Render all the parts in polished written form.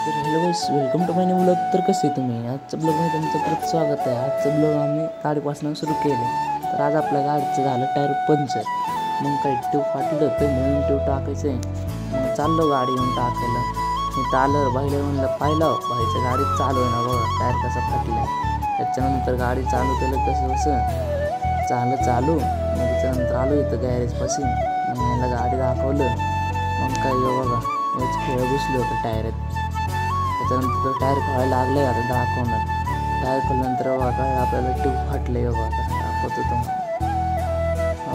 तर hello guys, welcome to my new blog. तर कसे तुम्ही? आजच्या ब्लॉगमध्ये तुमचं परत स्वागत आहे. आजचं ब्लॉग आम्ही गाडीपासून सुरू केले. तर आज आपल्या गाडीचं झालं टायर पंक्चर. मग काही ट्यूब फाटलं होतं म्हणून ट्यूब टाकायचं आहे. मग चाललो गाडी येऊन टाकायला. इथं आलं भाईला म्हणलं पाहिलं भाईच्या गाडीत चालू आहे ना बघा टायर कसा फाटला आहे. त्याच्यानंतर गाडी चालू केलं कसं चालू मग त्याच्यानंतर आलो इथं गॅरेजपाशी. मग याला गाडी दाखवलं. मग काय बघा हेच खेळ घुसले होतं टायरात. त्याच्यानंतर टायर खोळायला लागले. आता दाखवणार टायर खोलल्यानंतर बघा काय आपल्याला ट्यूब फाटले. बघा आता दाखवतो तुम्हाला.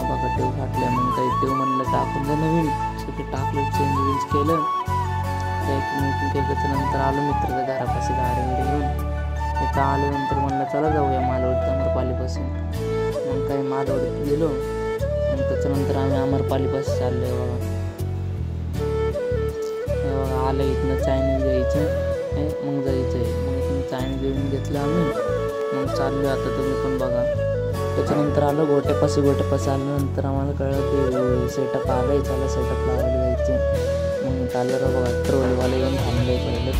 बघा ट्यूब फाटले. मग काही ट्यूब म्हणलं टाकून द्या नवीन. सगळं टाकलं चेंज केलं. त्याच्यानंतर आलो मित्राच्या घरापाशी गाडी घेऊन. इथं आल्यानंतर म्हणलं चला जाऊया मालवड अमरपालीपासून. मग काही मालवडीत गेलो. मग त्याच्यानंतर आम्ही अमरपालीपाशी चाललो आहे. बघा आलं इथनं चायनीज घ्यायचं मग जायचं आहे. मग इथून चायनीज घेऊन घेतलं आम्ही. मग चाललो आता तुम्ही पण बघा. त्याच्यानंतर आलो गोट्यापाशी आल्यानंतर आम्हाला कळलं की सेटअप आलं आहे. चला सेटअप लावायला जायचं. मग चाललं बघा ट्रोलीवाला येऊन थांबलं आहे. पहिलं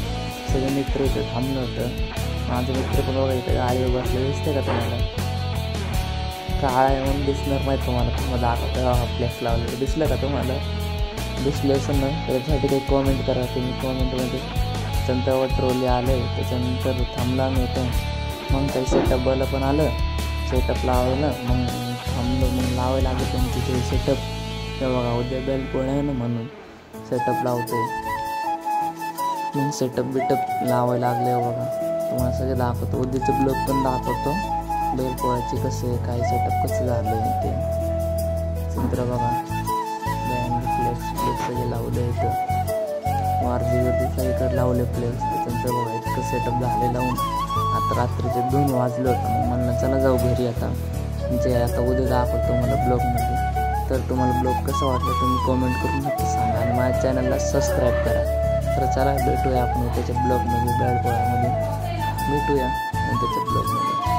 सगळे मित्र इथं थांबलं होतं. माझं मित्र पण बघा इथं गाडीवर बसलं दिसते का तुम्हाला? काळा आहे म्हणून दिसणार माहीत तुम्हाला दाखवतं फ्लॅक्स लावलं दिसलं का तुम्हाला? दिसलं असं ना त्याच्यासाठी काही कॉमेंट करा तुम्ही कॉमेंटमध्ये. त्याच्यानंतर ट्रोली आलं आहे. त्याच्यानंतर थांबला आम्ही होतं. मग काही सेटअपवाला पण आलं सेटअप लावायला. मग थांबलो. मग लावायला लागलं त्यांची ते सेटअप. ते बघा उद्या बैलपोळा आहे ना म्हणून सेटअप लावतो. मग सेटअप लावायला लागले. बघा तुम्हाला सगळं दाखवतो. उद्याचं ब्लॉग पण दाखवतो बैलपोळ्याची कसं आहे काय सेटअप कसं झालं आहे ते. नंतर बघा फ्लेक्स सगळे लावले इथं. वारजी सगळीकडे लावले फ्लेक्स. त्याच्यानंतर बघा इतकं सेटअप झाले लावून. आता रात्रीचे 2 वाजले होतं. मग म्हणलं चला जाऊ घरी आता. म्हणजे आता उद्या दाखवतो मला ब्लॉगमध्ये. तर तुम्हाला ब्लॉग कसं वाटलं तुम्ही कॉमेंट करून नक्की सांगा. आणि माझ्या चॅनलला सबस्क्राईब करा. तर चला भेटूया आपण त्याच्या ब्लॉगमध्ये बैलपोळ्यामध्ये भेटूया त्याच्या ब्लॉगमध्ये.